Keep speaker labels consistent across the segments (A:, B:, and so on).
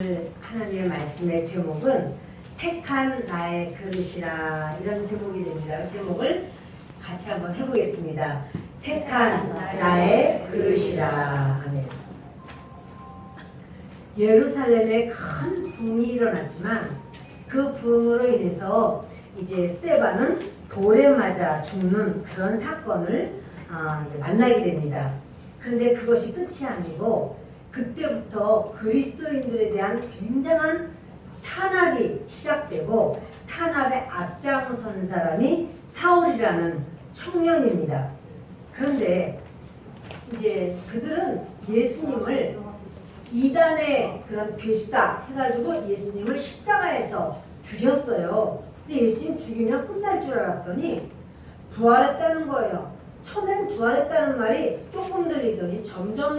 A: 하나님의 말씀의 제목은 택한 나의 그릇이라 이런 제목이 됩니다. 그 제목을 같이 한번 해보겠습니다. 택한 나의 그릇이라. 아멘. 예루살렘에 큰 부흥이 일어났지만 그 부흥으로 인해서 이제 스데반은 돌에 맞아 죽는 그런 사건을 이제 만나게 됩니다. 그런데 그것이 끝이 아니고 그때부터 그리스도인들에 대한 굉장한 탄압이 시작되고 탄압에 앞장선 사람이 사울이라는 청년입니다. 그런데 이제 그들은 예수님을 이단의 그런 괴수다 해가지고 예수님을 십자가에서 죽였어요. 근데 예수님 죽이면 끝날 줄 알았더니 부활했다는 거예요. 처음엔 부활했다는 말이 조금 들리더니 점점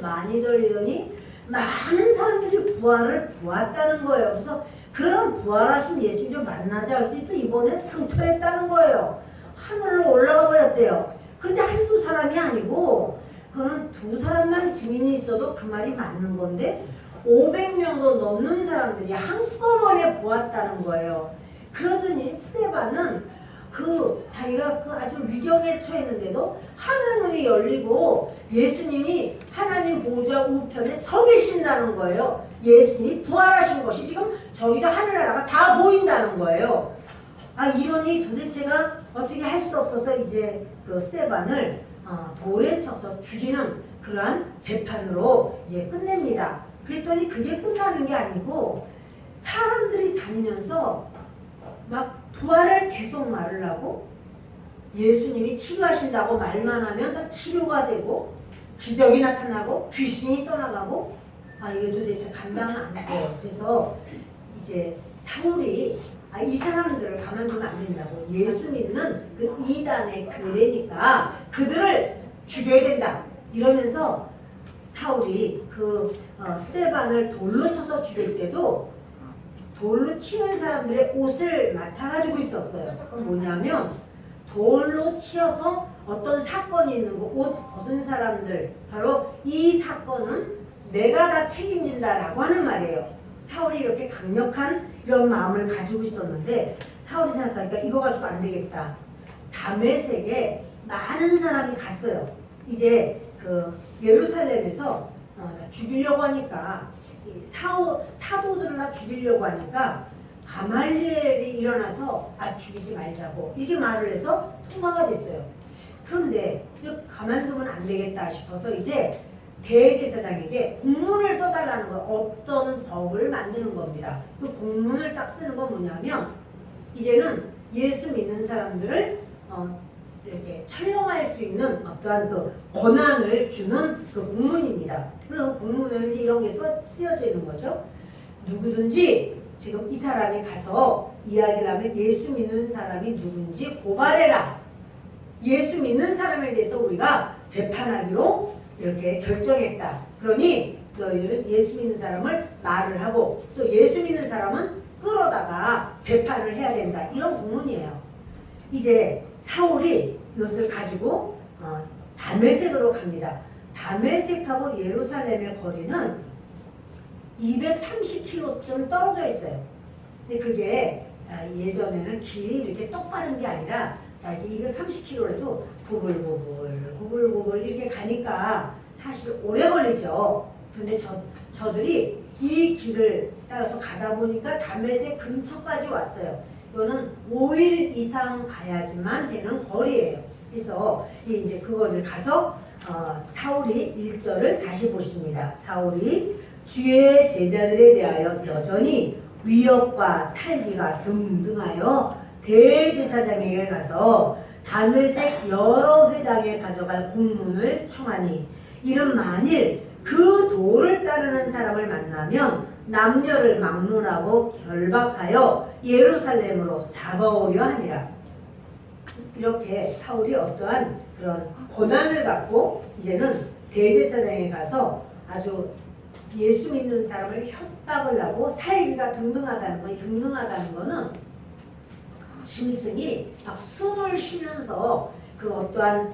A: 많이 들리더니 많은 사람들이 부활을 보았다는 거예요. 그래서 그럼 부활하신 예수님 좀 만나자 할때 또 이번에 승천했다는 거예요. 하늘로 올라가 버렸대요. 근데 한두 사람이 아니고 그거는 두 사람만 증인이 있어도 그 말이 맞는 건데 500명도 넘는 사람들이 한꺼번에 보았다는 거예요. 그러더니 스데반은 자기가 아주 위경에 처했는데도 하늘문이 열리고 예수님이 하나님 보좌 우편에 서 계신다는 거예요. 예수님이 부활하신 것이 지금 저기서 하늘나라가 다 보인다는 거예요. 이러니 도대체가 어떻게 할 수 없어서 이제 그 스데반을 돌에 쳐서 죽이는 그러한 재판으로 이제 끝냅니다. 그랬더니 그게 끝나는 게 아니고 사람들이 다니면서 막 부활을 계속 말을 하고 예수님이 치유하신다고 말만 하면 다 치료가 되고 기적이 나타나고 귀신이 떠나가고 이게 도대체 감당은 안 돼요. 그래서 이제 사울이 이 사람들을 가만두면 안 된다고 예수 믿는 그 이단의 교례니까 그들을 죽여야 된다 이러면서 사울이 스데반을 돌로 쳐서 죽일 때도 돌로 치는 사람들의 옷을 맡아가지고 있었어요. 그건 뭐냐면 돌로 치어서 어떤 사건이 있는 거 옷 벗은 사람들 바로 이 사건은 내가 다 책임진다라고 하는 말이에요. 사울이 이렇게 강력한 이런 마음을 가지고 있었는데 사울이 생각하니까 이거 가지고 안 되겠다. 다메섹에 많은 사람이 갔어요. 이제 예루살렘에서 죽이려고 하니까 사도들을 다 죽이려고 하니까 가말리엘이 일어나서 죽이지 말자고 이렇게 말을 해서 통과가 됐어요. 그런데 가만두면 안 되겠다 싶어서 이제 대제사장에게 공문을 써달라는 거 없던 법을 만드는 겁니다. 그 공문을 딱 쓰는 건 뭐냐면 이제는 예수 믿는 사람들을 이렇게 처형할 수 있는 어떠한 그 권한을 주는 그 공문입니다. 그리고 공문에는 이제 이런 게 쓰여져 있는 거죠. 누구든지 지금 이 사람이 가서 이야기를 하면 예수 믿는 사람이 누군지 고발해라. 예수 믿는 사람에 대해서 우리가 재판하기로 이렇게 결정했다. 그러니 너희들은 예수 믿는 사람을 말을 하고 또 예수 믿는 사람은 끌어다가 재판을 해야 된다. 이런 공문이에요. 이제 사울이 이것을 가지고 다메섹으로 갑니다. 다메섹하고 예루살렘의 거리는 230km쯤 떨어져 있어요. 근데 그게 예전에는 길이 이렇게 똑바른 게 아니라 230km라도 구불구불 이렇게 가니까 사실 오래 걸리죠. 근데 저들이 이 길을 따라서 가다 보니까 다메섹 근처까지 왔어요. 이거는 5일 이상 가야지만 되는 거리예요. 그래서 이제 그거를 가서 사울이 1절을 다시 보십니다. 사울이 주의 제자들에 대하여 여전히 위협과 살기가 등등하여 대제사장에게 가서 다메섹 여러 회당에 가져갈 공문을 청하니 이는 만일 그 도를 따르는 사람을 만나면 남녀를 막론하고 결박하여 예루살렘으로 잡아오려 함이라. 이렇게 사울이 어떠한 그런 고난을 갖고 이제는 대제사장에 가서 아주 예수 믿는 사람을 협박을 하고 살기가 등등하다는 거. 이 등등하다는 거는 짐승이 막 숨을 쉬면서 그 어떠한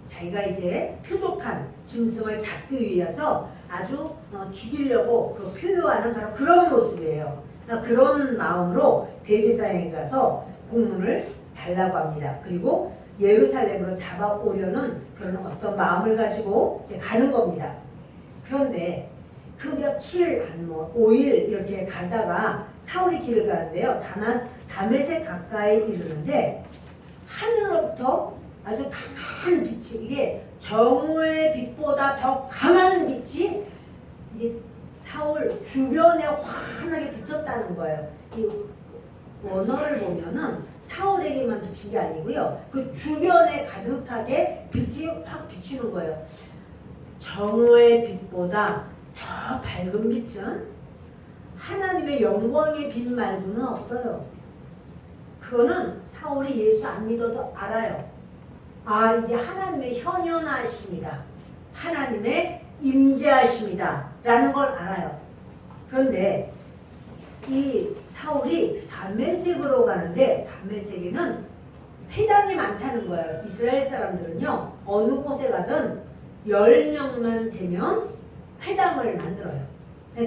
A: 자기가 이제 표적한 짐승을 잡기 위해서 아주 죽이려고 그 표효하는 바로 그런 모습이에요. 그러니까 그런 마음으로 대제사장에 가서 공문을 달라고 합니다. 그리고 예루살렘으로 잡아오려는 그런 어떤 마음을 가지고 이제 가는 겁니다. 그런데 그 며칠 한 5일 이렇게 가다가 사울이 길을 가는데요. 다메섹 가까이 이르는데 하늘로부터 아주 강한 빛이, 이게 정오의 빛보다 더 강한 빛이 이게 사울 주변에 환하게 비쳤다는 거예요. 이 원어를 보면은 사울에게만 비친 게 아니고요. 그 주변에 가득하게 빛이 확 비추는 거예요. 정오의 빛보다 더 밝은 빛은 하나님의 영광의 빛 말고는 없어요. 그거는 사울이 예수 안 믿어도 알아요. 아, 이게 하나님의 현현하심이다. 하나님의 임재하심이다. 라는 걸 알아요. 그런데 이 사울이 다메섹으로 가는데 다메섹에는 회당이 많다는 거예요. 이스라엘 사람들은요. 어느 곳에 가든 10명만 되면 회당을 만들어요.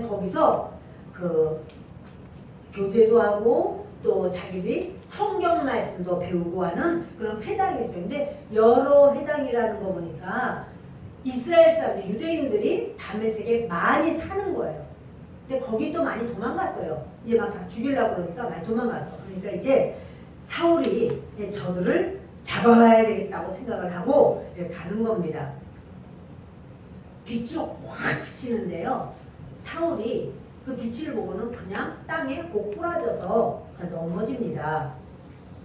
A: 거기서 그 교제도 하고 또 자기들이 성경 말씀도 배우고 하는 그런 회당이 있어요. 근데 여러 회당이라는 거 보니까 이스라엘 사람들, 유대인들이 다메섹에 많이 사는 거예요. 근데 거기 또 많이 도망갔어요. 이제 막 다 죽이려고 그러니까 많이 도망갔어. 그러니까 이제 사울이 저들을 잡아와야 되겠다고 생각을 하고 이렇게 가는 겁니다. 빛이 확 비치는데요. 사울이 그 빛을 보고는 그냥 땅에 고꾸라져서 넘어집니다.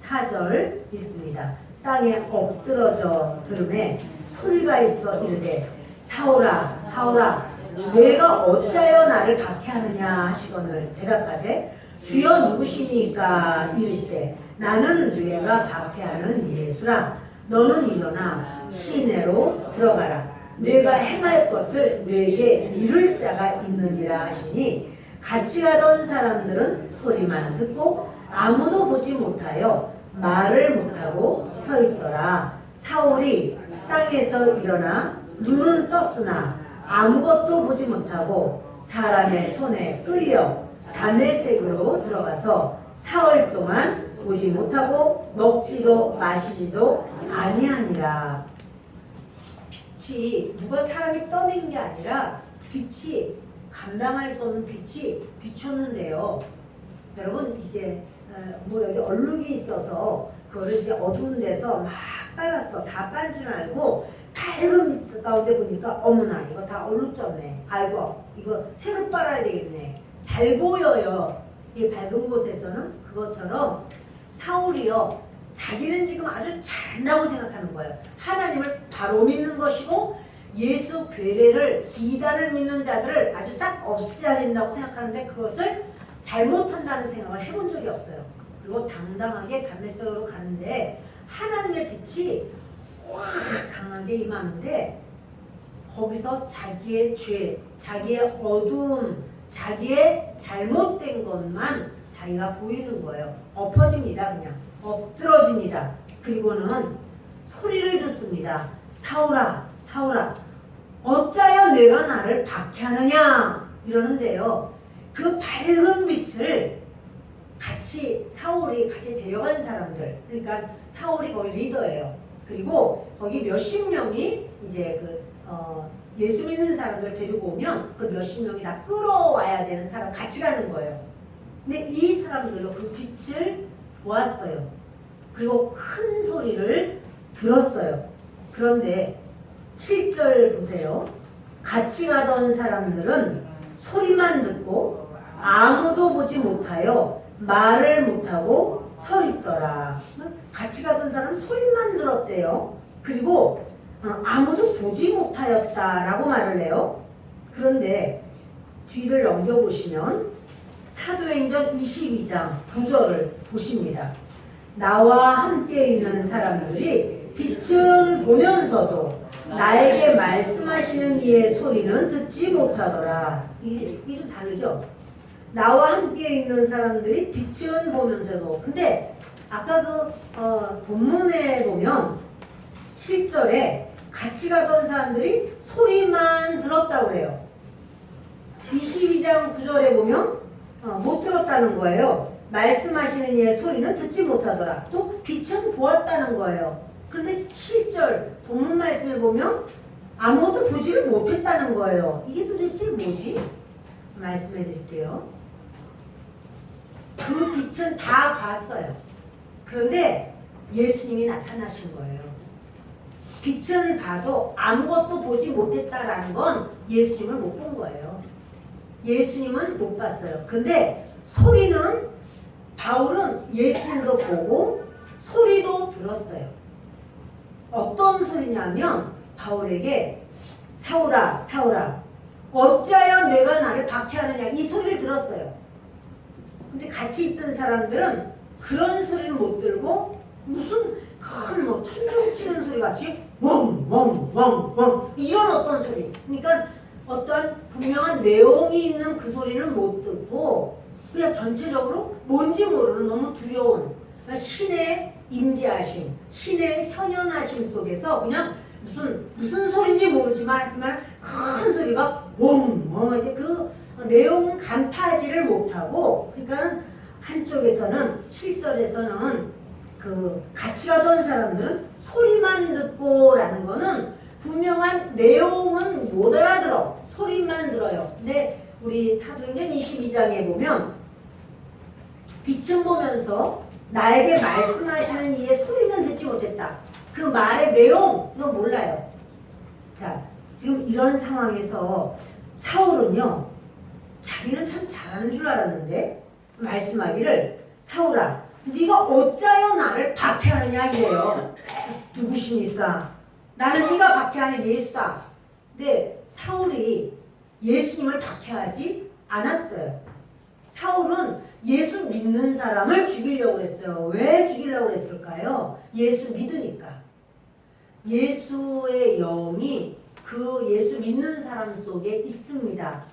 A: 4절 있습니다. 땅에 엎드러져 들음에 소리가 있어 이르되 사울아 사울아 내가 어찌하여 나를 박해하느냐 하시거늘 대답하되 주여 누구시니까 이르시되 나는 네가 박해하는 예수라. 너는 일어나 시내로 들어가라. 내가 행할 것을 네게 이룰 자가 있느니라 하시니 같이 가던 사람들은 소리만 듣고 아무도 보지 못하여 말을 못하고 서 있더라. 사울이 땅에서 일어나 눈은 떴으나 아무것도 보지 못하고 사람의 손에 끌려 다메섹으로 들어가서 사흘 동안 보지 못하고 먹지도 마시지도 아니하니라. 빛이 누가 사람이 떠낸 게 아니라 빛이 감당할 수 없는 빛이 비췄는데요. 여러분 이게 여기 얼룩이 있어서 그거를 이제 어두운 데서 막 빨았어. 다 빤 줄 알고 밝은 빛 가운데 보니까 어머나 이거 다 얼룩졌네. 아이고 이거 새로 빨아야 되겠네. 잘 보여요. 이 밝은 곳에서는 그것처럼 사울이요. 자기는 지금 아주 잘한다고 생각하는 거예요. 하나님을 바로 믿는 것이고 예수 괴뢰를 이단을 믿는 자들을 아주 싹 없애야 된다고 생각하는데 그것을 잘못한다는 생각을 해본 적이 없어요. 그리고 당당하게 다메섹으로 가는데 하나님의 빛이 확 강하게 임하는데 거기서 자기의 죄, 자기의 어두움, 자기의 잘못된 것만 자기가 보이는 거예요. 엎어집니다. 그냥 엎드러집니다. 그리고는 소리를 듣습니다. 사울아 사울아 어찌하여 내가 나를 박해하느냐 이러는데요. 그 밝은 빛을 같이 사울이 같이 데려간 사람들, 그러니까 사울이 거기 리더예요. 그리고 거기 몇십 명이 이제 예수 믿는 사람들 데리고 오면 그 몇십 명이 다 끌어와야 되는 사람 같이 가는 거예요. 근데 이 사람들도 그 빛을 보았어요. 그리고 큰 소리를 들었어요. 그런데 7절 보세요. 같이 가던 사람들은 소리만 듣고 아무도 보지 못하여 말을 못하고 서 있더라. 같이 가던 사람은 소리만 들었대요. 그리고 아무도 보지 못하였다라고 말을 해요. 그런데 뒤를 넘겨보시면 사도행전 22장 9절을 보십니다. 나와 함께 있는 사람들이 빛을 보면서도 나에게 말씀하시는 이의 소리는 듣지 못하더라. 이게 좀 다르죠? 나와 함께 있는 사람들이 빛은 보면서도. 근데 아까 본문에 보면 7절에 같이 가던 사람들이 소리만 들었다고 그래요. 22장 9절에 보면 못 들었다는 거예요. 말씀하시는 이의 소리는 듣지 못하더라. 또 빛은 보았다는 거예요. 그런데 7절 본문 말씀에 보면 아무것도 보지를 못했다는 거예요. 이게 도대체 뭐지? 말씀해 드릴게요. 그 빛은 다 봤어요. 그런데 예수님이 나타나신 거예요. 빛은 봐도 아무것도 보지 못했다라는 건 예수님을 못 본 거예요. 예수님은 못 봤어요. 그런데 소리는 바울은 예수님도 보고 소리도 들었어요. 어떤 소리냐면 바울에게 사울아 사울아 어찌하여 내가 나를 박해하느냐 이 소리를 들었어요. 근데 같이 있던 사람들은 그런 소리를 못 들고 무슨 큰 뭐 천둥 치는 소리 같이 웡웡웡웡 이런 어떤 소리. 그러니까 어떠한 분명한 내용이 있는 그 소리는 못 듣고 그냥 전체적으로 뭔지 모르는 너무 두려운 그러니까 신의 임재하심, 신의 현현하심 속에서 그냥 무슨 소리인지 모르지만 하지만 큰 소리가 웡웡 이렇게 그 내용 간파하지를 못하고 그러니까 한쪽에서는 7절에서는 그 같이 가던 사람들은 소리만 듣고라는 거는 분명한 내용은 못 알아들어. 소리만 들어요. 근데 우리 사도행전 22장에 보면 빛은 보면서 나에게 말씀하시는 이의 소리는 듣지 못했다. 그 말의 내용 이거 몰라요. 자, 지금 이런 상황에서 사울은요. 자기는 참 잘하는 줄 알았는데 말씀하기를 사울아 네가 어찌하여 나를 박해하느냐 이래요. 누구십니까? 나는 네가 박해하는 예수다. 근데 사울이 예수님을 박해하지 않았어요. 사울은 예수 믿는 사람을 죽이려고 했어요. 왜 죽이려고 했을까요? 예수 믿으니까. 예수의 영이 그 예수 믿는 사람 속에 있습니다.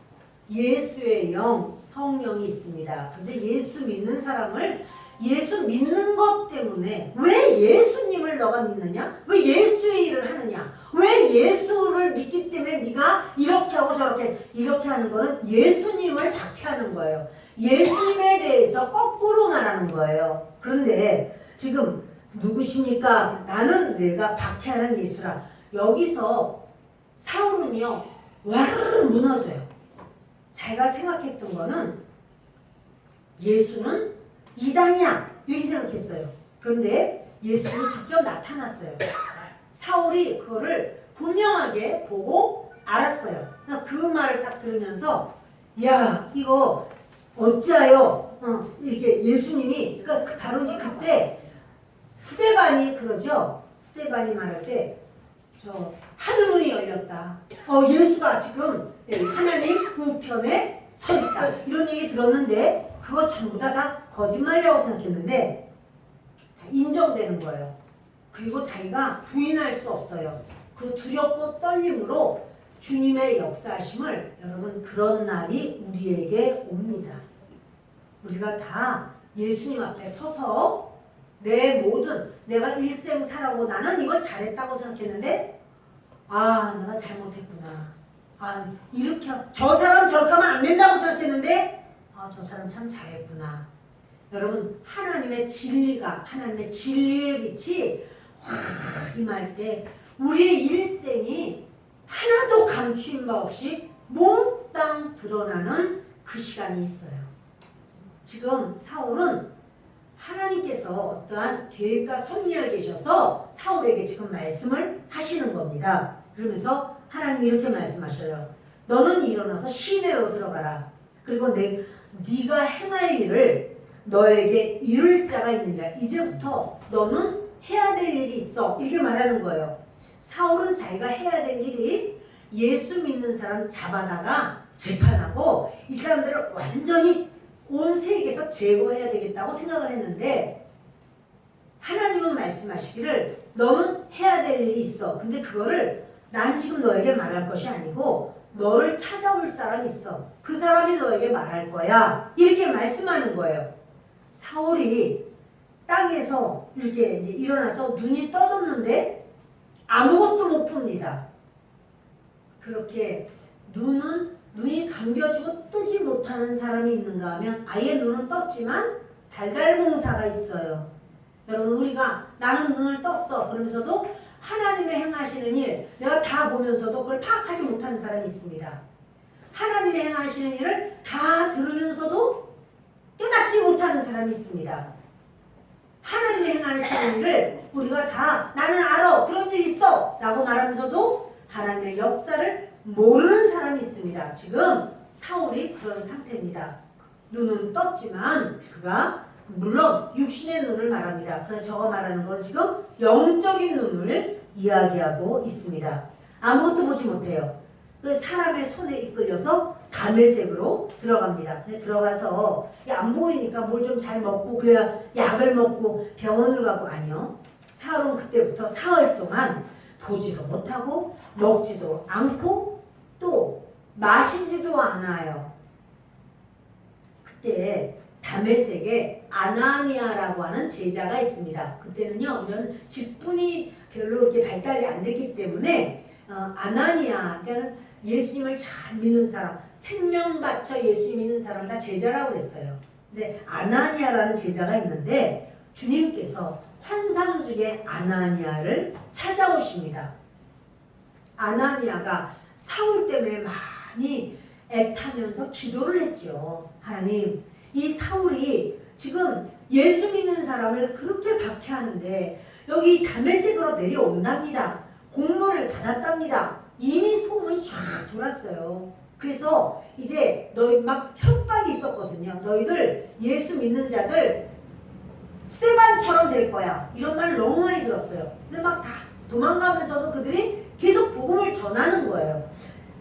A: 예수의 영, 성령이 있습니다. 근데 예수 믿는 사람을 예수 믿는 것 때문에 왜 예수님을 너가 믿느냐? 왜 예수의 일을 하느냐? 왜 예수를 믿기 때문에 네가 이렇게 하고 저렇게 이렇게 하는 거는 예수님을 박해하는 거예요. 예수님에 대해서 거꾸로 말하는 거예요. 그런데 지금 누구십니까? 나는 내가 박해하는 예수라. 여기서 사울은요. 와르르 무너져요. 자기가 생각했던 거는 예수는 이단이야 이렇게 생각했어요. 그런데 예수님이 직접 나타났어요. 사울이 그거를 분명하게 보고 알았어요. 그 말을 딱 들으면서 야 이거 어찌하여 이렇게 예수님이 그러니까 바로 이제 그때 스데반이 그러죠. 스데반이 말할 때 저 하늘문이 열렸다. 예수가 지금 하나님 우편에 서 있다. 이런 얘기 들었는데 그거 전부 다 거짓말이라고 생각했는데 다 인정되는 거예요. 그리고 자기가 부인할 수 없어요. 그 두렵고 떨림으로 주님의 역사하심을 여러분 그런 날이 우리에게 옵니다. 우리가 다 예수님 앞에 서서 내 모든 내가 일생 살아오고 나는 이걸 잘했다고 생각했는데 내가 잘못했구나. 이렇게 저 사람 저렇게 하면 안 된다고 생각했는데 저 사람 참 잘했구나. 여러분 하나님의 진리가 하나님의 진리의 빛이 확 임할 때 우리의 일생이 하나도 감추임 바 없이 몽땅 드러나는 그 시간이 있어요. 지금 사울은 하나님께서 어떠한 계획과 섭리에 계셔서 사울에게 지금 말씀을 하시는 겁니다. 그러면서 하나님이 이렇게 말씀하셔요. 너는 일어나서 시내로 들어가라. 그리고 네가 행할 일을 너에게 이룰 자가 있느니라. 이제부터 너는 해야 될 일이 있어. 이렇게 말하는 거예요. 사울은 자기가 해야 될 일이 예수 믿는 사람 잡아다가 재판하고 이 사람들을 완전히 온 세계에서 제거해야 되겠다고 생각을 했는데 하나님은 말씀하시기를 너는 해야 될 일이 있어. 근데 그거를 난 지금 너에게 말할 것이 아니고 너를 찾아올 사람이 있어. 그 사람이 너에게 말할 거야. 이렇게 말씀하는 거예요. 사울이 땅에서 이렇게 이제 일어나서 눈이 떠졌는데 아무것도 못 봅니다. 그렇게 눈은 눈이 감겨지고 뜨지 못하는 사람이 있는가 하면 아예 눈은 떴지만 달달봉사가 있어요. 여러분 우리가 나는 눈을 떴어 그러면서도 하나님의 행하시는 일 내가 다 보면서도 그걸 파악하지 못하는 사람이 있습니다. 하나님의 행하시는 일을 다 들으면서도 깨닫지 못하는 사람이 있습니다. 하나님의 행하시는 일을 우리가 다 나는 알아 그런 일 있어 라고 말하면서도 하나님의 역사를 모르는 사람이 있습니다. 지금 사울이 그런 상태입니다. 눈은 떴지만 그가 물론 육신의 눈을 말합니다. 그래서 저가 말하는 건 지금 영적인 눈을 이야기하고 있습니다. 아무것도 보지 못해요. 사람의 손에 이끌려서 담에색으로 들어갑니다. 근데 들어가서 안 보이니까 뭘 좀 잘 먹고 그래야 약을 먹고 병원을 가고 아니요. 사울은 그때부터 사흘 동안 보지도 못하고 먹지도 않고 또 마시지도 않아요. 그때 다메섹에 아나니아라고 하는 제자가 있습니다. 그때는요 이런 직분이 별로 이렇게 발달이 안 됐기 때문에 아나니아 그러니까 예수님을 잘 믿는 사람, 생명 바쳐 예수님 믿는 사람을 다 제자라고 그랬어요. 근데 아나니아라는 제자가 있는데 주님께서 환상 중에 아나니아를 찾아오십니다. 아나니아가 사울 때문에 많이 애타면서 기도를 했죠. 하나님, 이 사울이 지금 예수 믿는 사람을 그렇게 박해하는데 여기 다메섹으로 내려온답니다. 공문을 받았답니다. 이미 소문이 쫙 돌았어요. 그래서 이제 너희 막 협박이 있었거든요. 너희들 예수 믿는 자들 스데반처럼 될 거야. 이런 말을 너무 많이 들었어요. 근데 막 다 도망가면서도 그들이 계속 복음을 전하는 거예요.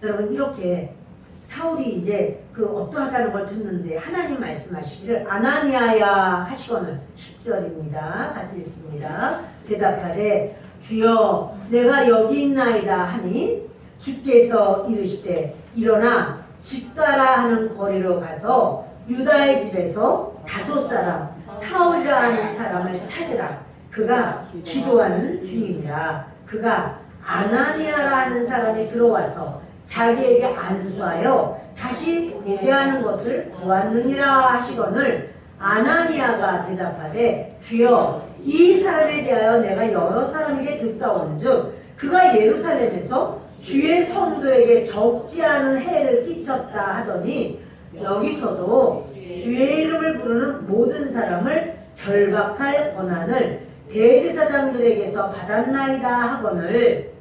A: 여러분 이렇게 사울이 이제 그 어떠하다는 걸 듣는데 하나님 말씀하시기를 아나니아야 하시거늘 10절입니다. 같이 읽습니다. 대답하되 주여 내가 여기 있나이다 하니 주께서 이르시되 일어나 집가라 하는 거리로 가서 유다의 집에서 다섯 사람 사울이라 하는 사람을 찾으라. 그가 기도하는 중이니라. 그가 아나니아라 하는 사람이 들어와서 자기에게 안수하여 다시 보게 하는 것을 보았느니라 하시거늘 아나니아가 대답하되 주여 이 사람에 대하여 내가 여러 사람에게 듣사온즉 그가 예루살렘에서 주의 성도에게 적지 않은 해를 끼쳤다 하더니 여기서도 주의 이름을 부르는 모든 사람을 결박할 권한을 대제사장들에게서 받았나이다 하거늘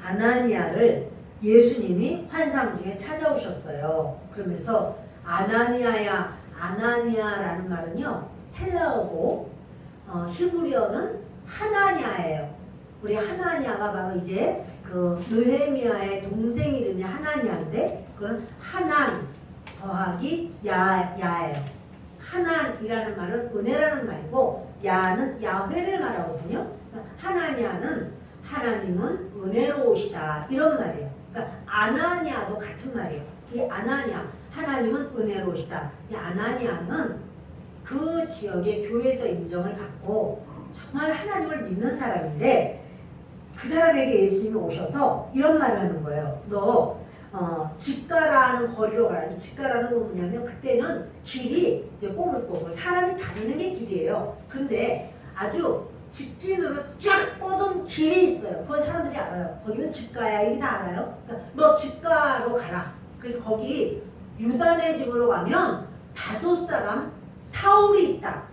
A: 아나니아를 예수님이 환상 중에 찾아오셨어요. 그러면서 아나니아야 아나니아라는 말은요 헬라어고 히브리어는 하나냐예요. 우리 하나냐가 바로 이제 그 느헤미야의 동생 이름이 하나냐인데 그건 하난 더하기 야예요. 하난이라는 말은 은혜라는 말이고 야는 야훼를 말하거든요. 하나냐는 하나님은 은혜로우시다 이런 말이에요. 그러니까 아나니아도 같은 말이에요. 이 아나니아 하나님은 은혜로우시다. 이 아나니아는 그 지역의 교회에서 인정을 받고 정말 하나님을 믿는 사람인데 그 사람에게 예수님이 오셔서 이런 말을 하는 거예요. 너 집가라는 거리로 가라. 이 집가라는 건 뭐냐면 그때는 길이 꼬불꼬불 사람이 다니는 게 길이에요. 그런데 아주 직진으로 쫙 뻗은 길이 있어요. 거기 사람들이 알아요. 거기는 집가야. 이게 다 알아요. 그러니까 너 집가로 가라. 그래서 거기 유다네 집으로 가면 다섯 사람 사울이 있다.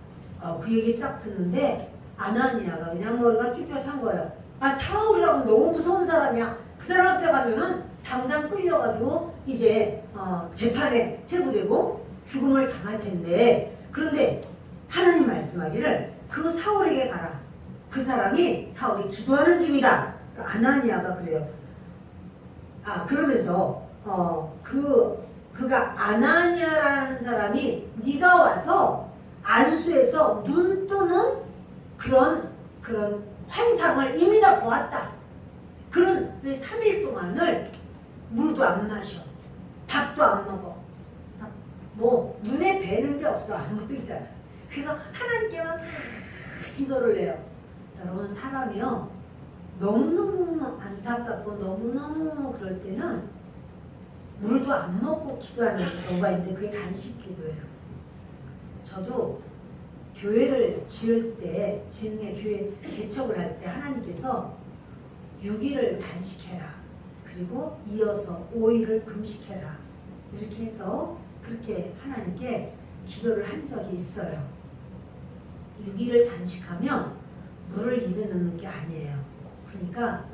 A: 그 얘기 딱 듣는데 아나니아가 그냥 머리가 쭈뼛한 거예요. 아 사울이라고 너무 무서운 사람이야. 그 사람 앞에 가면은 당장 끌려가지고 이제 재판에 회부되고 죽음을 당할 텐데 그런데 하나님 말씀하기를 그 사울에게 가라. 그 사람이 사울이 기도하는 중이다. 그러니까 아나니아가 그래요. 그러면서 그가 아나니아라는 사람이 네가 와서 안수해서 눈 뜨는 그런 환상을 이미 다 보았다. 그런 3일 동안을 물도 안 마셔. 밥도 안 먹어. 뭐 눈에 뵈는 게 없어. 안 보이잖아. 그래서 하나님께만 기도를 해요. 여러분 사람이요. 너무너무 안타깝고 너무너무 그럴 때는 물도 안 먹고 기도하는 경우가 있는데 그게 단식 기도예요. 저도 교회를 지을 때, 지은의 교회 개척을 할 때 하나님께서 6일을 단식해라. 그리고 이어서 5일을 금식해라. 이렇게 해서 그렇게 하나님께 기도를 한 적이 있어요. 6일을 단식하면 물을 입에 넣는 게 아니에요. 그러니까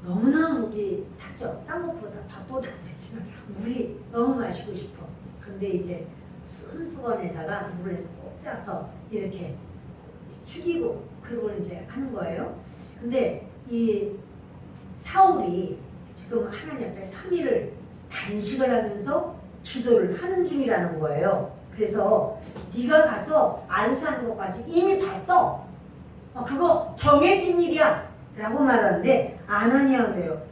A: 너무나 목이 타죠. 딴 것보다 밥보다 되지만 물이 너무 마시고 싶어. 근데 이제 손수건에다가 물을 해서 꼭 짜서 이렇게 죽이고 그러고 이제 하는 거예요. 근데 이 사울이 지금 하나님 앞에 3일을 단식을 하면서 기도를 하는 중이라는 거예요. 그래서 네가 가서 안수하는 것까지 이미 봤어. 그거 정해진 일이야 라고 말하는데 아나니아가 그래요.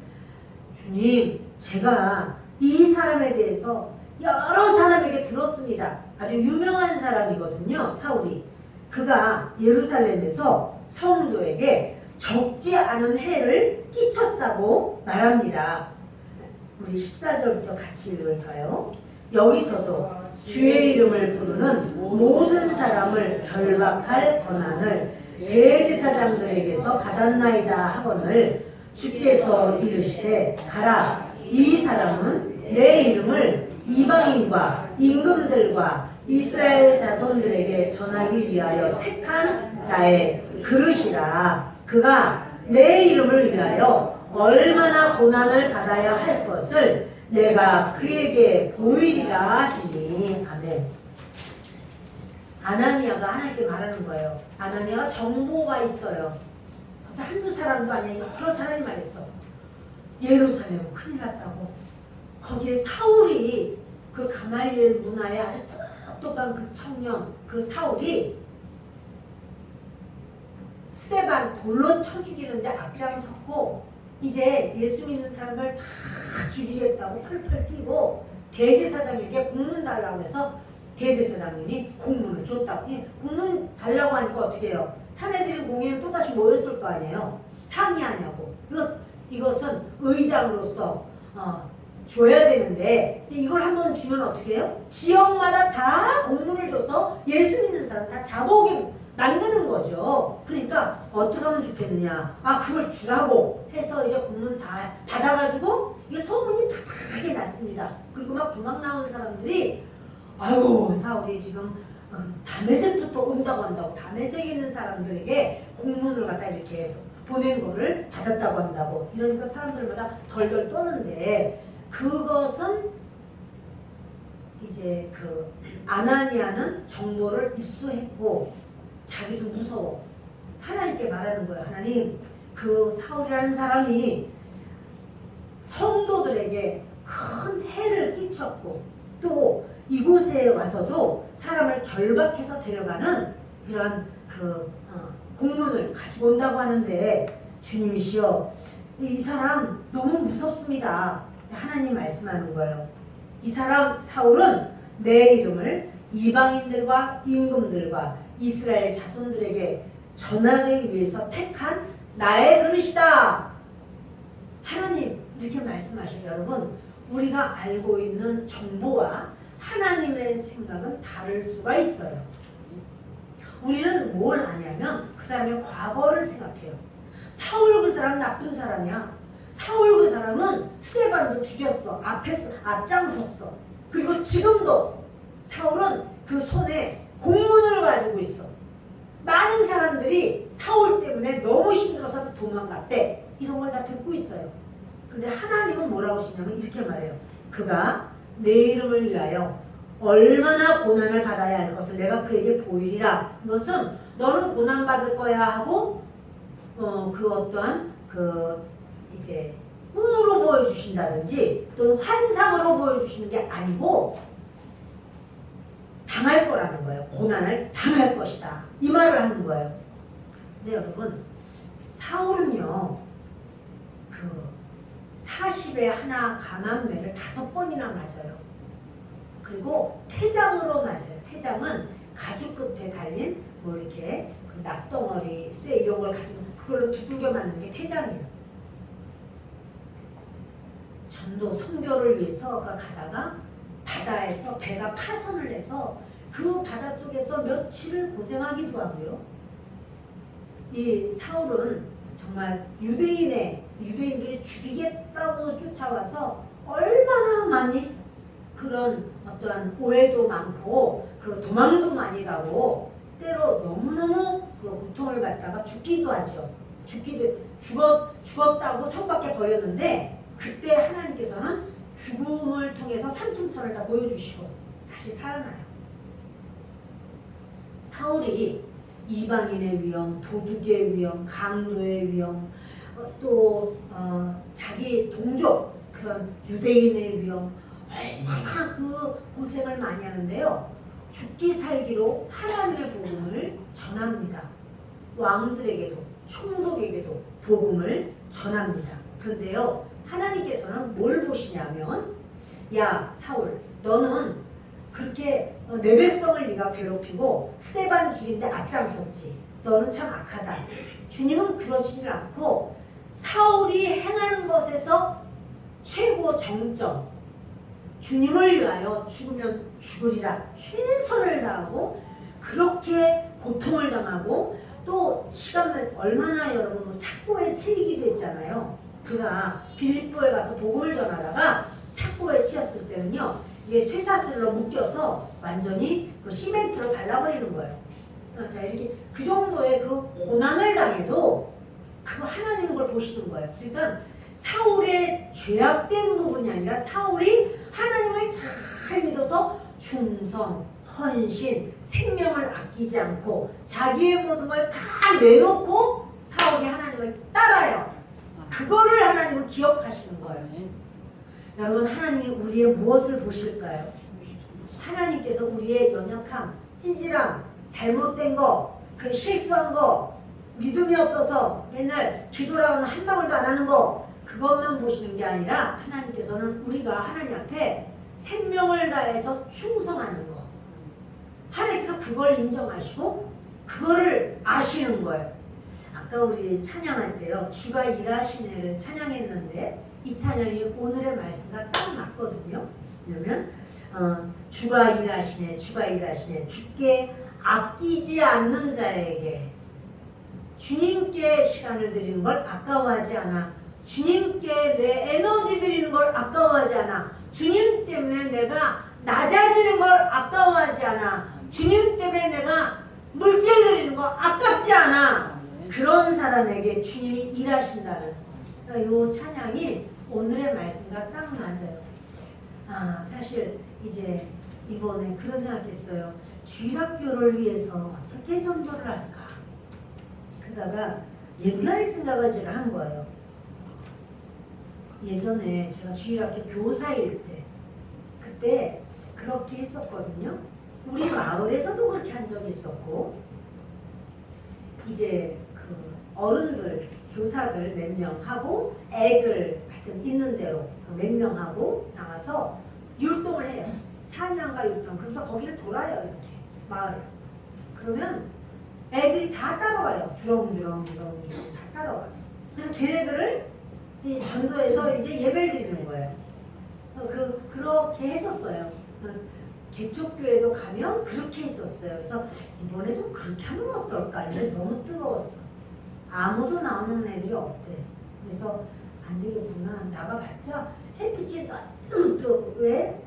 A: 주님, 제가 이 사람에 대해서 여러 사람에게 들었습니다. 아주 유명한 사람이거든요. 사울이. 그가 예루살렘에서 성도에게 적지 않은 해를 끼쳤다고 말합니다. 우리 14절부터 같이 읽을까요? 여기서도 주의 이름을 부르는 모든 사람을 결박할 권한을 대제사장들에게서 받았나이다 하거늘 주께서 이르시되 가라. 이 사람은 내 이름을 이방인과 임금들과 이스라엘 자손들에게 전하기 위하여 택한 나의 그릇이라. 그가 내 이름을 위하여 얼마나 고난을 받아야 할 것을 내가 그에게 보이리라 하시니. 아멘. 아나니아가 하나님께 말하는 거예요. 아나니아가 정보가 있어요. 한두 사람도 아니야. 여러 사람이 말했어. 예루살렘 큰일 났다고. 거기에 사울이 그 가말리엘 문화에 아주 똑똑한 그 청년 그 사울이 스데반 돌로 쳐 죽이는데 앞장섰고 이제 예수 믿는 사람을 다 죽이겠다고 펄펄 뛰고 대제사장에게 공문 달라고 해서 대제사장님이 공문을 줬다고. 공문 달라고 하니까 어떻게 해요? 사내들이 공회에 또다시 모였을 거 아니에요. 상의하냐고. 이것은 의장으로서 줘야 되는데 이걸 한번 주면 어떻게 해요? 지역마다 다 공문을 줘서 예수 믿는 사람 다 잡아오게 만드는 거죠. 그러니까 어떻게 하면 좋겠느냐. 그걸 주라고 해서 이제 공문 다 받아가지고 이게 소문이 바닥에 났습니다. 그리고 막 도망 나온 사람들이 아이고 사울이 지금 다메섹부터 온다고 한다고 다메섹에 있는 사람들에게 공문을 갖다 이렇게 해서 보낸 거를 받았다고 한다고. 이러니까 사람들마다 덜덜 떠는데 그것은 이제 그 아나니아는 정보를 입수했고 자기도 무서워. 하나님께 말하는 거예요. 하나님, 그 사울이라는 사람이 성도들에게 큰 해를 끼쳤고 또 이곳에 와서도 사람을 결박해서 데려가는 그런 공문을 가지고 온다고 하는데 주님이시여 이 사람 너무 무섭습니다. 하나님 말씀하는 거예요. 이 사람 사울은 내 이름을 이방인들과 임금들과 이스라엘 자손들에게 전하기 위해서 택한 나의 그릇이다. 하나님 이렇게 말씀하셔요. 여러분, 우리가 알고 있는 정보와 하나님의 생각은 다를 수가 있어요. 우리는 뭘 아냐면 그 사람의 과거를 생각해요. 사울 그 사람 나쁜 사람이야. 사울 그 사람은 스데반도 죽였어. 앞장섰어. 그리고 지금도 사울은 그 손에 공문을 가지고 있어. 많은 사람들이 사울 때문에 너무 힘들어서 도망갔대. 이런 걸 다 듣고 있어요. 근데 하나님은 뭐라고 하시냐면 이렇게 말해요. 그가 내 이름을 위하여 얼마나 고난을 받아야 할 것을 내가 그에게 보이리라. 이것은 너는 고난받을 거야 하고 그 어떠한 이제 꿈으로 보여주신다든지 또는 환상으로 보여주시는 게 아니고 당할 거라는 거예요. 고난을 당할 것이다. 이 말을 하는 거예요. 근데 여러분, 사울은요, 40에 하나 감한매를 5번이나 맞아요. 그리고 태장으로 맞아요. 태장은 가죽 끝에 달린 뭐 이렇게 그 낙덩어리, 쇠 이런 걸 가지고 그걸로 두들겨 맞는 게 태장이에요. 전도 선교를 위해서 가다가 바다에서 배가 파선을 해서 그 바닷속에서 며칠을 고생하기도 하고요. 이 사울은 정말 유대인들이 죽이겠다고 쫓아와서 얼마나 많이 그런 어떠한 오해도 많고 그 도망도 많이 가고 때로 너무너무 그 고통을 받다가 죽기도 하죠. 죽었다고 성밖에 버렸는데 그때 하나님께서는 죽음을 통해서 삼층천을 다 보여주시고 다시 살아나요. 사울이 이방인의 위험, 도둑의 위험, 강도의 위험, 또 자기 동족 그런 유대인의 위험 얼마나 그 고생을 많이 하는데요. 죽기 살기로 하나님의 복음을 전합니다. 왕들에게도 총독에게도 복음을 전합니다. 그런데요, 하나님께서는 뭘 보시냐면, 야 사울, 너는 그렇게 내 백성을 네가 괴롭히고 스데반 죽인데 앞장섰지. 너는 참 악하다. 주님은 그러시질 않고 사울이 행하는 것에서 최고 정점, 주님을 위하여 죽으면 죽으리라 최선을 다하고 그렇게 고통을 당하고 또 시간만 얼마나 여러분 뭐 착고에 치이기도 했잖아요. 그가 빌립보에 가서 복음을 전하다가 착고에 치였을 때는요, 이게 쇠사슬로 묶여서 완전히 그 시멘트로 발라버리는 거예요. 자, 이렇게 그 정도의 그 고난을 당해도 그거 하나님은 그걸 보시는 거예요. 그러니까 사울의 죄악된 부분이 아니라 사울이 하나님을 잘 믿어서 충성, 헌신, 생명을 아끼지 않고 자기의 모든 걸 다 내놓고 사울이 하나님을 따라요. 그거를 하나님은 기억하시는 거예요. 여러분, 하나님이 우리의 무엇을 보실까요? 하나님께서 우리의 연약함, 찌질함, 잘못된 거, 그 실수한 거, 믿음이 없어서 맨날 기도라고는 한 방울도 안 하는 거, 그것만 보시는 게 아니라 하나님께서는 우리가 하나님 앞에 생명을 다해서 충성하는 거, 하나님께서 그걸 인정하시고 그거를 아시는 거예요. 아까 우리 찬양할 때요, 주가 일하시네를 찬양했는데 이 찬양이 오늘의 말씀과 딱 맞거든요. 왜냐면 주가 일하시네, 주가 일하시네, 주께 아끼지 않는 자에게 주님께 시간을 드리는 걸 아까워하지 않아, 주님께 내 에너지 드리는 걸 아까워하지 않아, 주님 때문에 내가 낮아지는 걸 아까워하지 않아, 주님 때문에 내가 물질 드리는 거 아깝지 않아, 그런 사람에게 주님이 일하신다는 이 찬양이 오늘의 말씀과 딱 맞아요. 사실 이제 이번에 그런 생각했어요. 주일학교를 위해서 어떻게 전도를 할까? 그러다가 옛날 생각을 제가 한 거예요. 예전에 제가 주일학교 교사일 때 그때 그렇게 했었거든요. 우리 마을에서도 그렇게 한 적이 있었고, 이제 그 어른들, 교사들 몇 명 하고 애들 하여튼 있는 대로 몇 명 하고 나가서 율동을 해요. 찬양과 율동. 그래서 거기를 돌아요, 이렇게 마을. 그러면 애들이 다 따라와요. 주렁주렁 다 따라와요. 그래서 걔네들을 이 전도해서 이제 예배를 드리는 거예요. 그렇게 했었어요. 개척교회도 가면 그렇게 했었어요. 그래서 이번에 좀 그렇게 하면 어떨까 했는데 너무 뜨거웠어. 아무도 나오는 애들이 없대. 그래서 안 되겠구나. 나가봤자 햇빛이 너무 뜨겁고, 왜?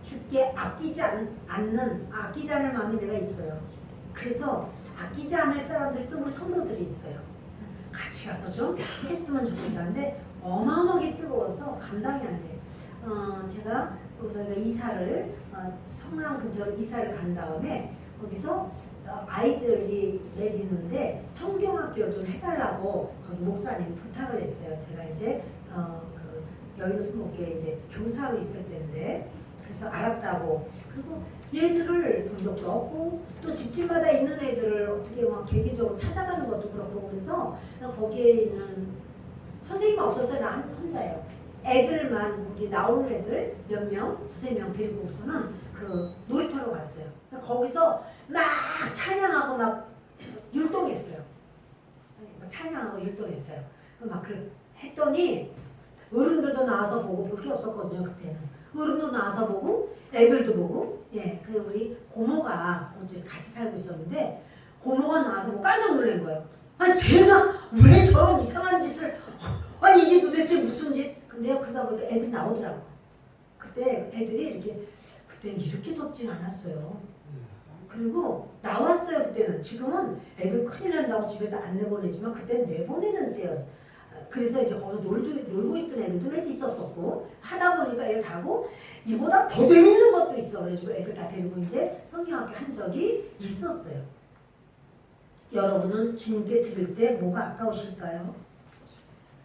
A: 죽게 아끼지 않을 마음이 내가 있어요. 그래서 아끼지 않을 사람들이 또 우리 성도들이 있어요. 같이 가서 좀 했으면 좋겠다는데 어마어마하게 뜨거워서 감당이 안 돼. 제가 저희가 이사를 성남 근처로 이사를 간 다음에 거기서 아이들이 넷 있는데 성경학교 좀 해달라고 거기 목사님 부탁을 했어요. 제가 이제 그 여의도 순복교에 이제 교사로 있을 때인데, 그래서 알았다고. 그리고 얘들을 본 적도 없고 또 집집마다 있는 애들을 어떻게 막 계기적으로 찾아가는 것도 그렇고, 그래서 거기에 있는 선생님 없었어요. 나 혼자예요. 애들만 거기 나오는 애들 몇 명, 두세 명 데리고서는 그 놀이터로 갔어요. 거기서 막 찬양하고 막 율동했어요. 찬양하고 율동했어요. 막 그 했더니 어른들도 나와서 보고 볼 게 없었거든요 그때는. 어른도 나와서 보고 애들도 보고. 예, 그 우리 고모가 호주에서 같이 살고 있었는데 고모가 나와서 뭐 깜짝 놀란 거예요. 아니 쟤가 왜 저런 이상한 짓을 아니 이게 도대체 무슨 짓? 근데 그러다 보니까 애들이 나오더라고. 그때 애들이 이렇게 그때는 이렇게 덥진 않았어요. 그리고 나왔어요 그때는. 지금은 애들 큰일 난다고 집에서 안 내보내지만 그때는 내보내는 때였어요. 그래서 이제 거기서 놀고 있던 애들도 몇 있었었고 하다 보니까 애들 가고 이보다 더 재밌는 것도 있어. 그래가지고 애들 다 데리고 이제 성경학교 한 적이 있었어요. 여러분은 주님께 드릴 때 뭐가 아까우실까요?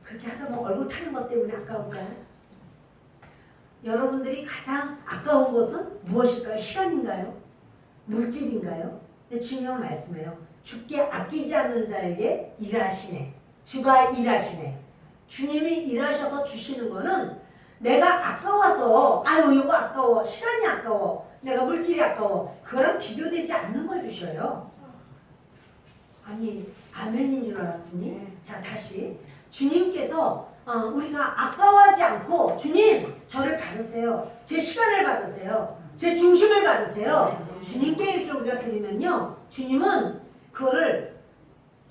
A: 그렇게 하다 보면 얼굴 타는 것 때문에 아까울까요? 여러분들이 가장 아까운 것은 무엇일까요? 시간인가요? 물질인가요? 근데 중요한 말씀이에요. 주께 아끼지 않는 자에게 일하시네. 주가 일하시네. 주님이 일하셔서 주시는 거는 내가 아까워서 아유 이거 아까워 시간이 아까워 내가 물질이 아까워 그거랑 비교되지 않는 걸 주셔요. 아니 아멘인 줄 알았더니 자 다시 주님께서 우리가 아까워하지 않고 주님 저를 받으세요. 제 시간을 받으세요. 제 중심을 받으세요. 주님께 이렇게 우리가 드리면요 주님은 그거를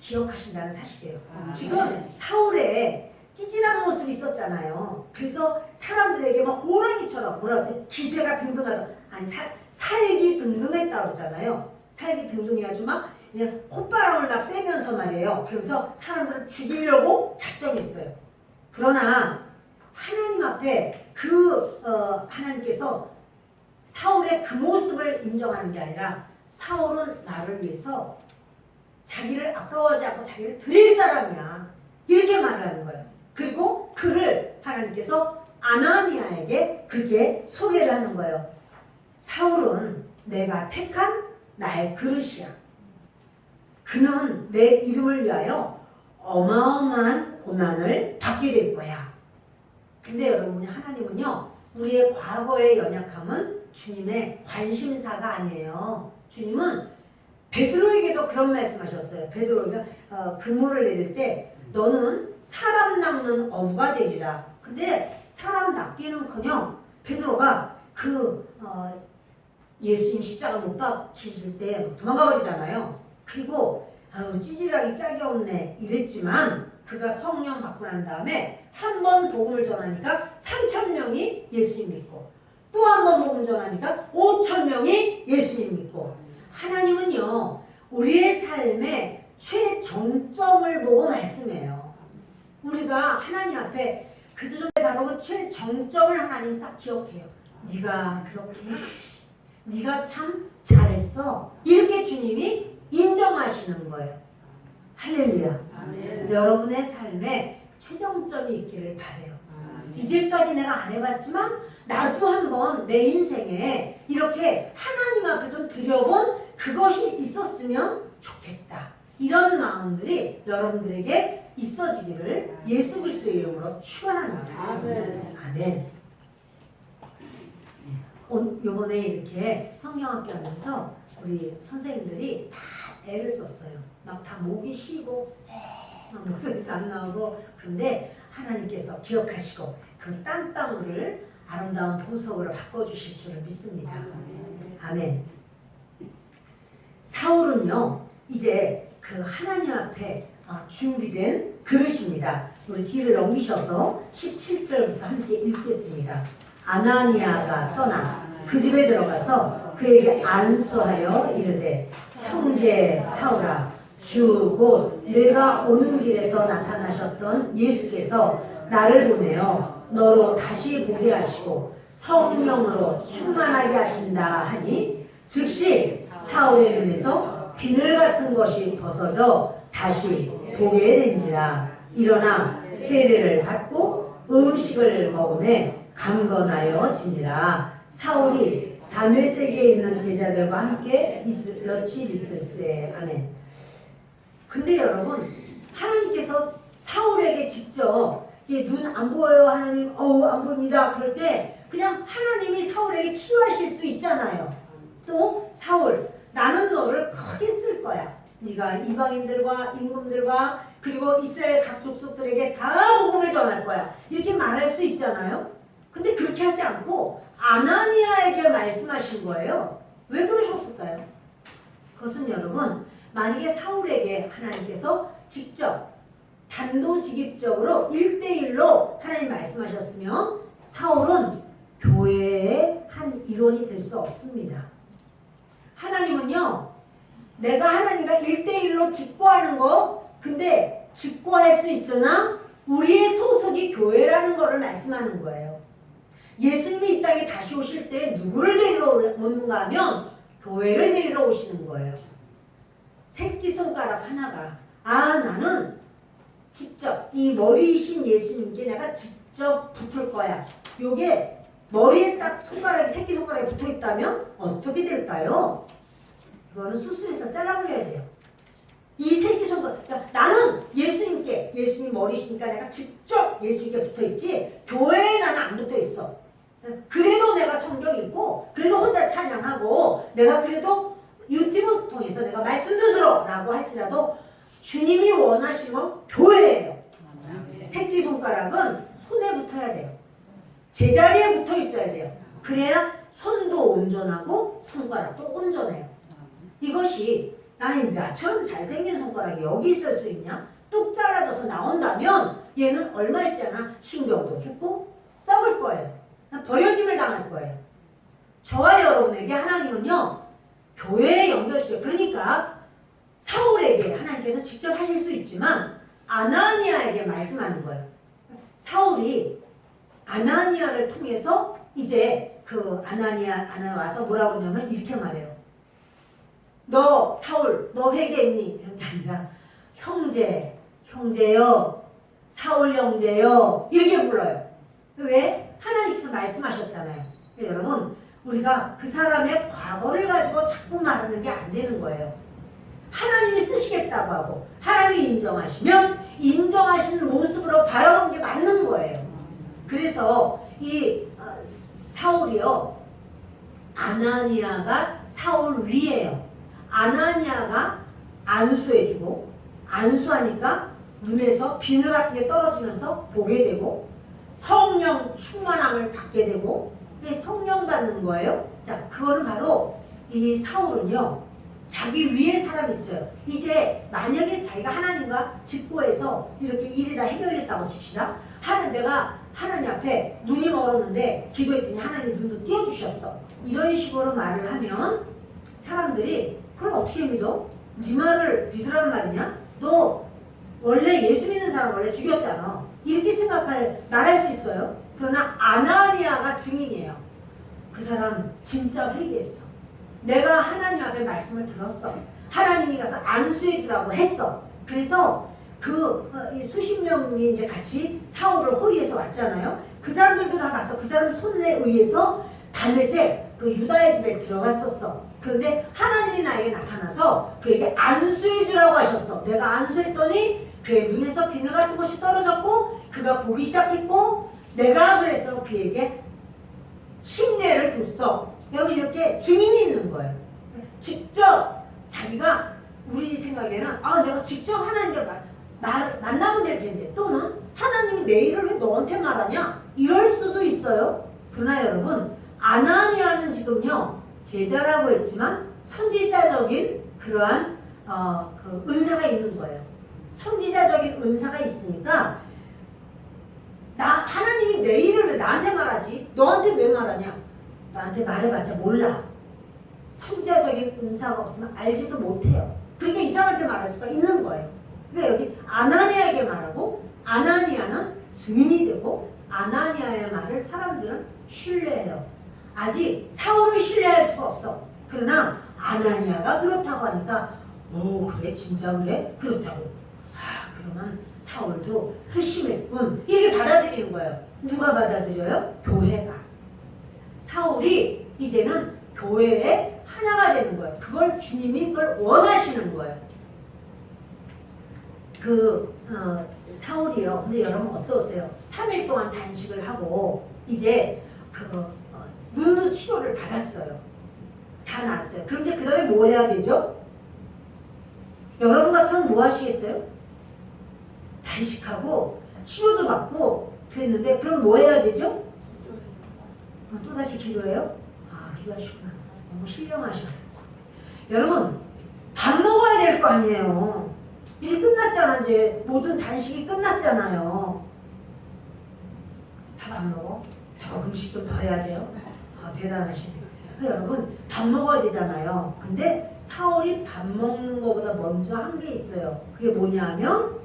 A: 기억하신다는 사실이에요. 지금 사울의 찌질한 모습이 있었잖아요. 그래서 사람들에게 막 호랑이처럼 뭐라 그러지? 기세가 등등하다. 아니 살기 등등했다고 그러잖아요. 살기 등등해가지고 막 그냥 콧바람을 막 쐬면서 말이에요. 그러면서 사람들을 죽이려고 작정했어요. 그러나 하나님 앞에 하나님께서 사울의 그 모습을 인정하는 게 아니라 사울은 나를 위해서 자기를 아까워하지 않고 자기를 드릴 사람이야. 이렇게 말하는 거예요. 그리고 그를 하나님께서 아나니아에게 그렇게 소개를 하는 거예요. 사울은 내가 택한 나의 그릇이야. 그는 내 이름을 위하여 어마어마한 고난을 받게 될 거야. 근데 여러분 하나님은요 우리의 과거의 연약함은 주님의 관심사가 아니에요. 주님은 베드로에게도 그런 말씀하셨어요. 베드로가 그물을 내릴 때 너는 사람 낚는 어부가 되리라. 근데 사람 낚기는커녕 베드로가 예수님 십자가 못 박히실 때 도망가 버리잖아요. 그리고 찌질하기 짝이 없네 이랬지만 그가 성령 받고 난 다음에 한 번 복음을 전하니까 3,000명이 예수님 믿고 또 한 번 복음 전하니까 5,000명이 예수님 믿고. 하나님은요 우리의 삶의 최정점을 보고 말씀해요. 우리가 하나님 앞에 그래도 좀 바로 그 최정점을 하나님 딱 기억해요. 네가 그렇게 했지. 네가 참 잘했어. 이렇게 주님이 인정하시는 거예요. 할렐루야. 아멘. 여러분의 삶에 최정점이 있기를 바라요. 이제까지 내가 안 해봤지만 나도 한번 내 인생에 이렇게 하나님 앞에 좀 드려본 그것이 있었으면 좋겠다. 이런 마음들이 여러분들에게 있어지기를 예수 그리스도의 이름으로 축원합니다. 아멘. 아멘. 요번에 이렇게 성경학교 하면서 우리 선생님들이 다 애를 썼어요. 막 다 목이 쉬고 막 목소리도 안 나오고. 그런데 하나님께서 기억하시고 그 땀방울을 아름다운 보석으로 바꿔주실 줄을 믿습니다. 아멘. 사울은요 이제 그 하나님 앞에 준비된 그릇입니다. 우리 뒤를 넘기셔서 17절부터 함께 읽겠습니다. 아나니아가 떠나 그 집에 들어가서 그에게 안수하여 이르되 형제 사울아 주 곧 내가 오는 길에서 나타나셨던 예수께서 나를 보내어 너로 다시 보게 하시고 성령으로 충만하게 하신다 하니 즉시 사울의 눈에서 비늘 같은 것이 벗어져 다시 보게 된지라. 일어나 세례를 받고 음식을 먹음에 강건하여지니라. 사울이 다메섹에 있는 제자들과 함께 며칠 있을세. 아멘. 근데 여러분 하나님께서 사울에게 직접 눈 안 보여요 하나님 안 보입니다 그럴 때 그냥 하나님이 사울에게 치유하실 수 있잖아요. 또 사울 나는 너를 크게 쓸 거야. 네가 이방인들과 임금들과 그리고 이스라엘 각 족속들에게 다 복음을 전할 거야. 이렇게 말할 수 있잖아요. 근데 그렇게 하지 않고 아나니아에게 말씀하신 거예요. 왜 그러셨을까요? 그것은 여러분, 만약에 사울에게 하나님께서 직접 단도직입적으로 1대1로 하나님 말씀하셨으면 사울은 교회의 한 일원이 될 수 없습니다. 하나님은요, 내가 하나님과 1대1로 직구하는 거, 근데 직구할 수 있으나 우리의 소속이 교회라는 것을 말씀하는 거예요. 예수님이 이 땅에 다시 오실 때 누구를 데리러 오는가 하면 교회를 데리러 오시는 거예요. 새끼손가락 하나가 나는 직접 이 머리이신 예수님께 내가 직접 붙을 거야. 요게 머리에 딱 손가락이 새끼손가락이 붙어있다면 어떻게 될까요? 그거는 수술해서 잘라버려야 돼요. 이 새끼손가락, 그러니까 나는 예수님께, 예수님 머리시니까 내가 직접 예수님께 붙어있지 교회에 나는 안 붙어있어. 그래도 내가 성경 읽고 그래도 혼자 찬양하고 내가 그래도 유튜브 통해서 내가 말씀도 들어 라고 할지라도 주님이 원하시는 건 교회예요. 새끼손가락은 손에 붙어야 돼요. 제자리에 붙어 있어야 돼요. 그래야 손도 온전하고 손가락도 온전해요. 이것이 나처럼 잘생긴 손가락이 여기 있을 수 있냐? 뚝 잘라져서 나온다면 얘는 얼마 있잖아. 신경도 죽고 썩을 거예요. 버려짐을 당할 거예요. 저와 여러분에게 하나님은요, 교회에 연결시켜요. 그러니까 사울에게 하나님께서 직접 하실 수 있지만 아나니아에게 말씀하는 거예요. 사울이 아나니아를 통해서 이제 그 아나니아 와서 뭐라고 하냐면 이렇게 말해요. 너 사울 너 회개했니? 이런 게 아니라 형제여 사울 형제여 이렇게 불러요. 왜? 하나님께서 말씀하셨잖아요. 여러분, 우리가 그 사람의 과거를 가지고 자꾸 말하는 게 안 되는 거예요. 하나님이 쓰시겠다고 하고 하나님이 인정하시면 인정하시는 모습으로 바라보는 게 맞는 거예요. 그래서 이 사울이요, 아나니아가 사울 위에요. 아나니아가 안수해주고 안수하니까 눈에서 비늘 같은 게 떨어지면서 보게 되고 성령 충만함을 받게 되고 성령 받는 거예요. 자, 그거는 바로 이 사울은요, 자기 위에 사람이 있어요. 이제 만약에 자기가 하나님과 직보해서 이렇게 일이 다 해결됐다고 칩시다. 내가 하나님 앞에 눈이 멀었는데 기도했더니 하나님 눈도 띄워주셨어. 이런 식으로 말을 하면 사람들이 그걸 어떻게 믿어? 네 말을 믿으란 말이냐? 너 원래 예수 믿는 사람 원래 죽였잖아. 이렇게 말할 수 있어요. 그러나 아나니아가 증인이에요. 그 사람 진짜 회개했어. 내가 하나님 앞에 말씀을 들었어. 하나님이 가서 안수해 주라고 했어. 그래서 수십 명이 이제 같이 사울을 호위해서 왔잖아요. 그 사람들도 다 갔어. 그 사람 손에 의해서 다메섹 그 유다의 집에 들어갔었어. 그런데 하나님이 나에게 나타나서 그에게 안수해 주라고 하셨어. 내가 안수했더니 그의 눈에서 비늘 같은 것이 떨어졌고 그가 보기 시작했고 내가 그래서 그에게 침례를 줬어. 여러분, 이렇게 증인이 있는 거예요. 직접 자기가 우리 생각에는 내가 직접 하나님께 만나면 될 텐데, 또는 하나님이 내 일을 왜 너한테 말하냐? 이럴 수도 있어요. 그러나 여러분, 아나니아는 지금요, 제자라고 했지만 선지자적인 그러한 그 은사가 있는 거예요. 선지자적인 은사가 있으니까 하나님이 내 일을 왜 나한테 말하지? 너한테 왜 말하냐? 나한테 말해봤자 몰라. 선지자적인 은사가 없으면 알지도 못해요. 그러니까 이 사람한테 말할 수가 있는 거예요. 그러니까 여기 아나니아에게 말하고 아나니아는 증인이 되고 아나니아의 말을 사람들은 신뢰해요. 아직 사울을 신뢰할 수가 없어. 그러나 아나니아가 그렇다고 하니까 그래? 진짜 그래? 그렇다고. 그러면 사울도 회심했군. 이렇게 받아들이는 거예요. 누가 받아들여요? 교회가. 사울이 이제는 교회의 하나가 되는 거예요. 그걸 주님이 그걸 원하시는 거예요. 사울이요. 근데 여러분 어떠세요? 3일 동안 단식을 하고 이제 눈도 치료를 받았어요. 다 났어요. 그럼 이제 그 다음에 뭐 해야 되죠? 여러분 같으면 뭐 하시겠어요? 단식하고 치료도 받고 그랬는데 그럼 뭐 해야 되죠? 또다시 기도해요? 아, 기도하시구나. 너무 신령하셨어요. 여러분, 밥 먹어야 될 거 아니에요. 이제 끝났잖아. 이제 모든 단식이 끝났잖아요. 밥 안 먹어? 더 음식 좀 더 해야 돼요? 아, 대단하시네. 여러분, 밥 먹어야 되잖아요. 근데 사울이 밥 먹는 것보다 먼저 한 게 있어요. 그게 뭐냐 하면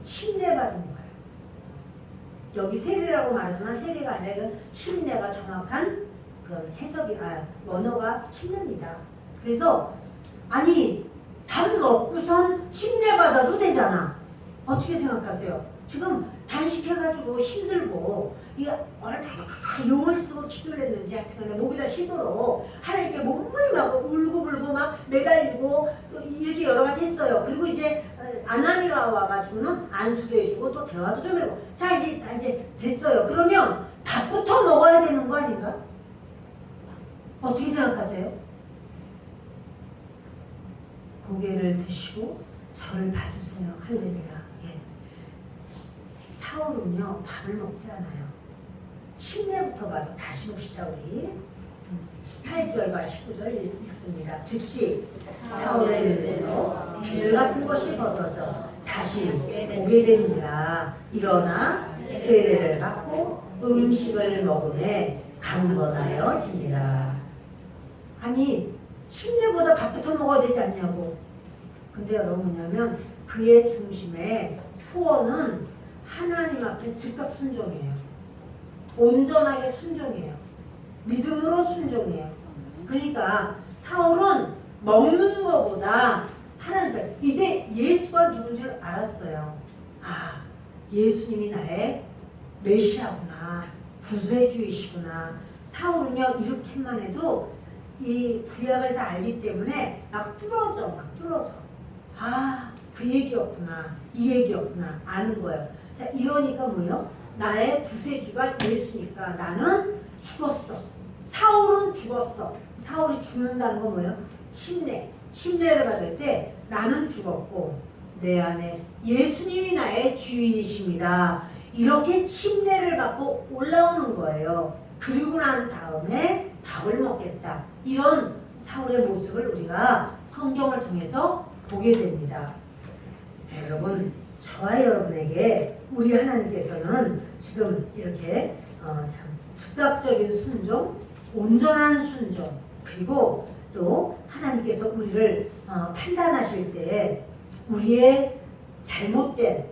A: 침례받은 거예요. 여기 세례라고 말하지만 세례가 아니라 침례가 정확한 그런 해석이, 원어가 침례입니다. 그래서 아니 밥 먹고선 침례받아도 되잖아. 어떻게 생각하세요? 지금 단식해가지고 힘들고 이게 얼마나 용을 쓰고 기도를 했는지 하여튼간에 목에다 시도로 하나님께 몸부림하고 울고불고 막 매달리고 또 이렇게 여러 가지 했어요. 그리고 이제 아나니가 와가지고는 안수도 해주고 또 대화도 좀 해고 자 이제 됐어요. 그러면 밥부터 먹어야 되는 거 아닌가? 어떻게 생각하세요? 고개를 드시고 저를 봐주세요. 할렐루야. 예. 사울은요 밥을 먹지 않아요. 침례부터 봐도 다시 봅시다 우리. 18절과 19절 읽습니다. 즉시 사울의 눈에서 빌 같은 것이 벗어져 다시 보게 되니라. 일어나 세례를 받고 음식을 먹음에 강건하여지니라. 아니 침례보다 밥부터 먹어야 되지 않냐고. 근데 여러분 뭐냐면 그의 중심에 소원은 하나님 앞에 즉각 순종이에요. 온전하게 순종이에요. 믿음으로 순종해요. 그러니까 사울은 먹는 것보다 하나님, 이제 예수가 누군 줄 알았어요. 아, 예수님이 나의 메시아구나, 구세주이시구나. 사울은요 이렇게만 해도 이 구약을 다 알기 때문에 막 뚫어져. 아, 그 얘기였구나, 이 얘기였구나 아는 거예요. 자, 이러니까 뭐예요? 나의 구세주가 예수니까 나는 죽었어. 사울은 죽었어. 사울이 죽는다는 건 뭐예요? 침례를 받을 때 나는 죽었고 내 안에 예수님이 나의 주인이십니다. 이렇게 침례를 받고 올라오는 거예요. 그리고 난 다음에 밥을 먹겠다. 이런 사울의 모습을 우리가 성경을 통해서 보게 됩니다. 자, 여러분, 저와 여러분에게 우리 하나님께서는 지금 이렇게 참 즉각적인 순종, 온전한 순종, 그리고 또 하나님께서 우리를 판단하실 때 우리의 잘못된,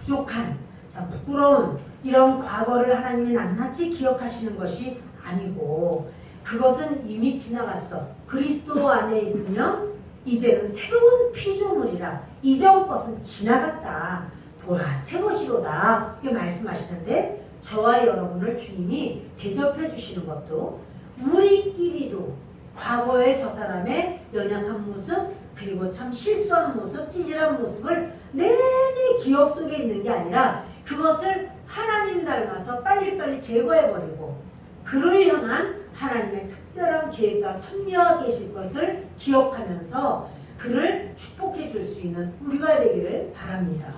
A: 부족한, 참 부끄러운 이런 과거를 하나님이 낱낱이 기억하시는 것이 아니고 그것은 이미 지나갔어. 그리스도 안에 있으면 이제는 새로운 피조물이라. 이전 것은 지나갔다. 보라 새 것이로다. 이렇게 말씀하시는데 저와 여러분을 주님이 대접해 주시는 것도 우리끼리도 과거의 저 사람의 연약한 모습, 그리고 참 실수한 모습, 찌질한 모습을 내내 기억 속에 있는 게 아니라 그것을 하나님 닮아서 빨리빨리 제거해버리고 그를 향한 하나님의 특별한 계획과 섭리와 계실 것을 기억하면서 그를 축복해 줄 수 있는 우리가 되기를 바랍니다.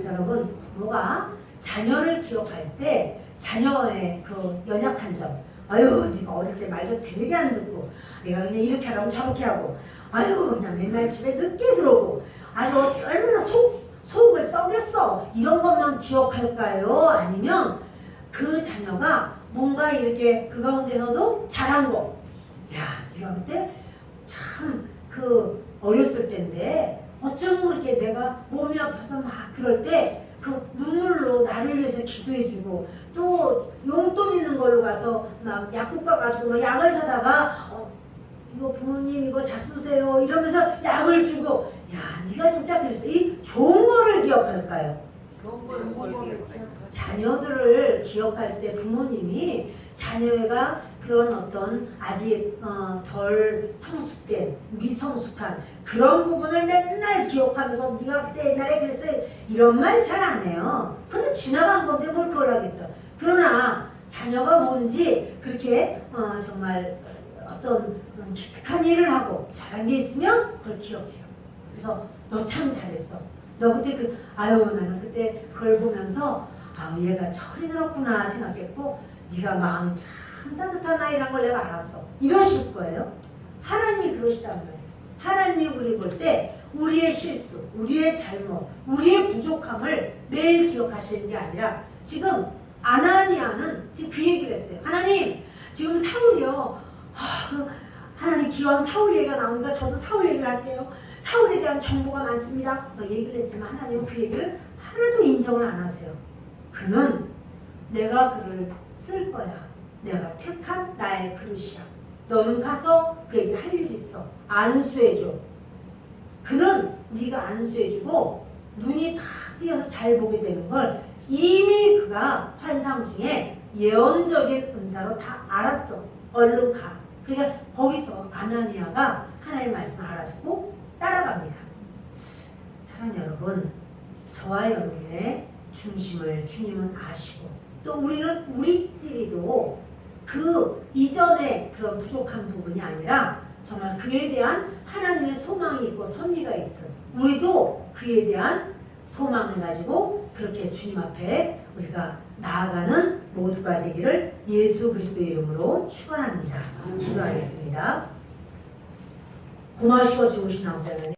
A: 여러분, 부모가 자녀를 기억할 때 자녀의 그 연약한 점, 아유 네가 어릴 때 말도 되게 안 듣고 내가 그냥 이렇게 하라고 저렇게 하고 아유 그냥 맨날 집에 늦게 들어오고 아주 얼마나 속을 썩였어 이런 것만 기억할까요? 아니면 그 자녀가 뭔가 이렇게 그 가운데서도 잘한 거, 야 네가 그때 참 그 어렸을 때인데 어쩜 그렇게 내가 몸이 아파서 막 그럴 때 그 눈물로 나를 위해서 기도해주고 또 용돈 있는 걸로 가서 막 약국 가가지고 막 약을 사다가 이거 부모님 이거 잡수세요 이러면서 약을 주고 야 네가 진짜 그랬어. 이 좋은 거를 기억할까요?
B: 좋은 걸 기억할까요?
A: 자녀들을 기억할 때 부모님이 자녀가 그런 어떤 아직 덜 성숙된 미성숙한 그런 부분을 맨날 기억하면서 네가 그때 옛날에 그랬어 이런 말 잘 안 해요. 근데 지나간 건데 뭘 그걸 하겠어. 그러나 자녀가 뭔지 그렇게 정말 어떤 기특한 일을 하고 잘한 게 있으면 그걸 기억해요. 그래서 너 참 잘했어. 너 그때 나는 그때 그걸 보면서 아유 얘가 철이 들었구나 생각했고 네가 마음이 참 따뜻한 아이란 걸 내가 알았어. 이러실 거예요. 하나님이 그러시단 말이에요. 하나님이 우리를 볼 때 우리의 실수, 우리의 잘못, 우리의 부족함을 매일 기억하시는 게 아니라 지금 아나니아는 지금 그 얘기를 했어요. 하나님 지금 사울이요. 하나님 기왕 사울 얘기가 나오니까 저도 사울 얘기를 할게요. 사울에 대한 정보가 많습니다. 막 얘기를 했지만 하나님은 그 얘기를 하나도 인정을 안 하세요. 그는 내가 그를 쓸 거야. 내가 택한 나의 그릇이야. 너는 가서 그에게 할 일 있어. 안수해줘. 그는 네가 안수해주고 눈이 다 띄어서 잘 보게 되는 걸 이미 그가 환상 중에 예언적인 은사로 다 알았어. 얼른 가. 그러니까 거기서 아나니아가 하나님의 말씀을 알아듣고 따라갑니다. 사랑하는 여러분, 저와 여러분의 중심을 주님은 아시고 또 우리끼리도 그 이전에 그런 부족한 부분이 아니라 정말 그에 대한 하나님의 소망이 있고 섭리가 있듯 우리도 그에 대한 소망을 가지고 그렇게 주님 앞에 우리가 나아가는 모두가 되기를 예수 그리스도의 이름으로 축원합니다. 기도하겠습니다. 고마우시고 좋으신 아버지 하나님,